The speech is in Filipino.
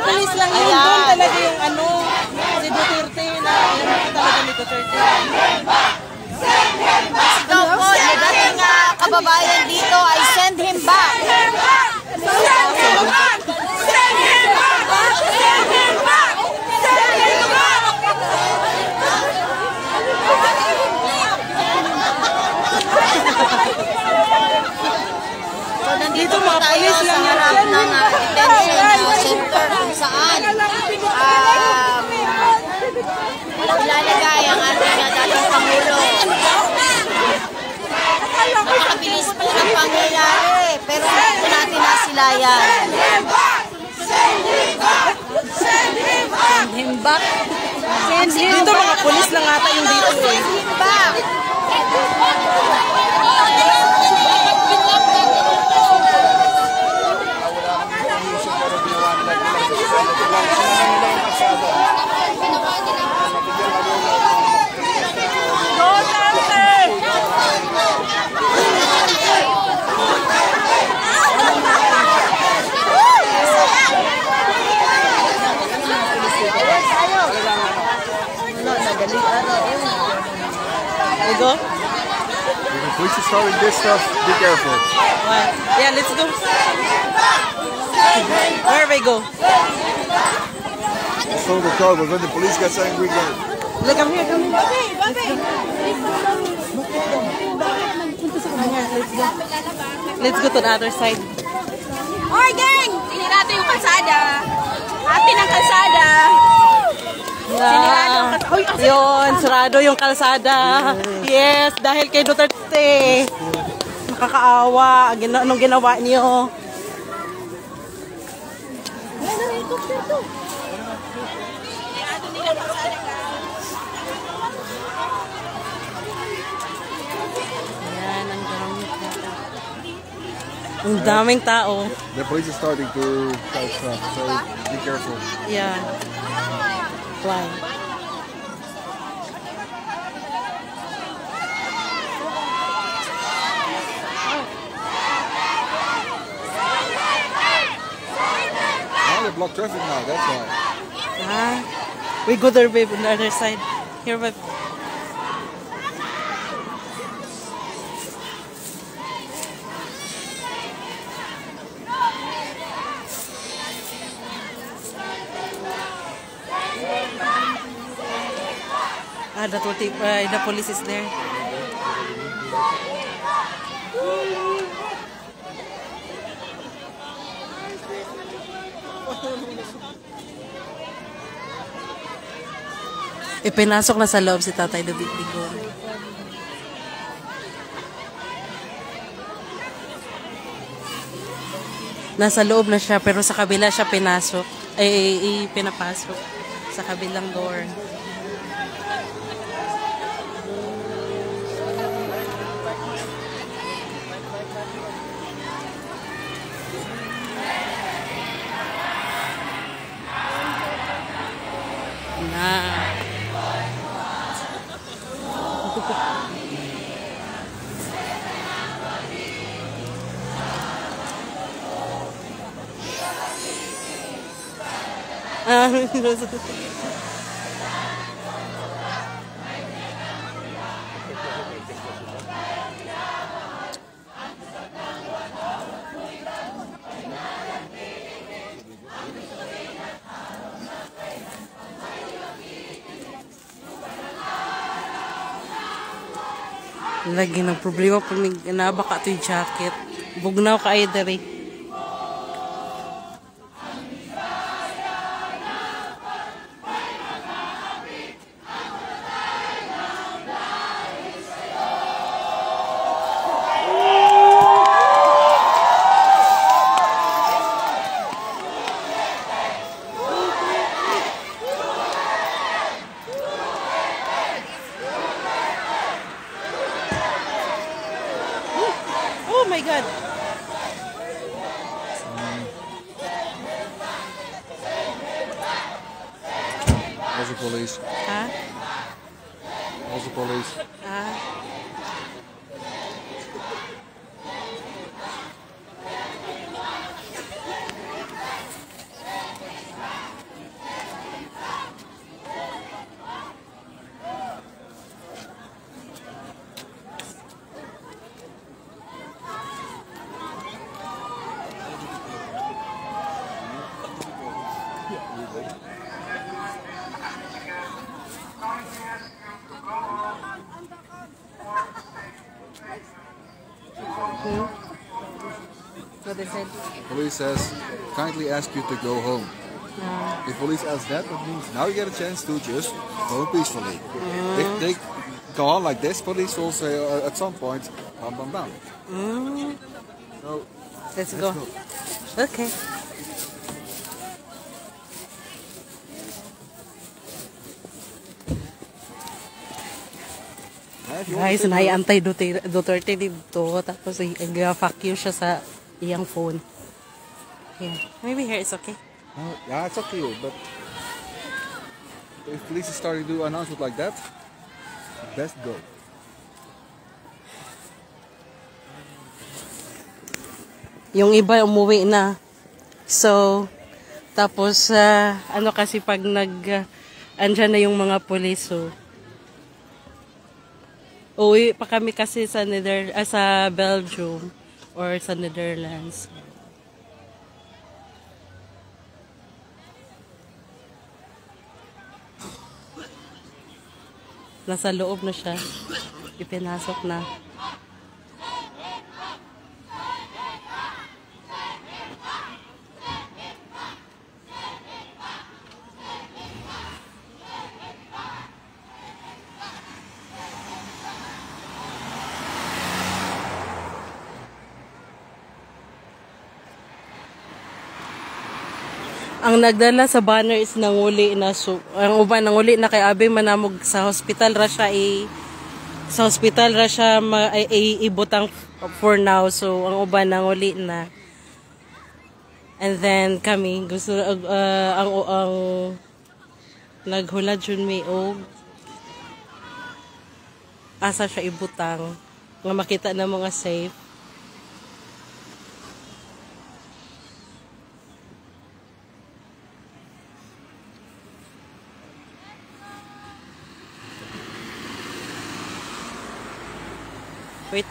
police lang yun. Doon talaga yung ano, si Duterte na yan talaga ni Duterte. Ikaw po, na dating kababayan dito ay send him back. Send him back! Send him back! Send him back! Send him back! So, nandito po tayo sa harap ng detention center kung saan ilalagay ang ating dating Pangulo. Napakabilis po ng pangyayari, pero hindi po natin nasilayan. Send him back! Send him back! Send him back! Send him back! Dito mga polis lang ata yung dito eh. Send him back! We go? If the police are starting this stuff, be careful. What? Yeah, let's go. Where we go? So the car, but when the police gets angry, go. Look, come here, come here. Let's go to the other side. Oy, gang! Sinira yung kalsada. Atin ang kalsada. Yeah. Yun, sarado yung kalsada. Yes, dahil kay Duterte. Nakakaawa. Anong ginawa niyo? Yan, ang daming tao. The police are starting to fight stuff, so be careful. Yeah. Fly. Now they block traffic now, that's why. We go there, babe, on the other side. Here, babe. The police is there. Ipinasok na sa loob si Tatay Digong. Nasa loob na siya pero sa kabila siya pinasok. Pinapasok sa kabilang door. Lagi ng problema pag nabaka ito yung jacket. Bugnaw ka ay dari. Oh my God! How's the police? Huh? How's the police? What they said? Police says, kindly ask you to go home. If police ask that, that means now you get a chance to just go peacefully. If they go on like this, police will say at some point, bam, bam, bam. So, Let's go. Okay. Guys, naiantay Duterte dito. Tapos, nag-fuck you siya sa iyang phone. Yeah. Maybe here it's okay. yeah, it's up to you, but if police is starting to do announcement like that, best go. Yung iba umuwi na. So, tapos, ano kasi pag andyan na yung mga pulis, so, uwi pa kami kasi sa sa Belgium or sa Netherlands. Nasa loob na siya. Ipinasok na. Ang nagdala sa banner is nanguli na ang uban nanguli na kay Abe manamog sa hospital ra siya sa hospital ra siya ibutang for now, so ang uban nanguli na. And then kami gusto ang naghulad jud mi og asa siya ibutang nga makita na mga safe. Wait.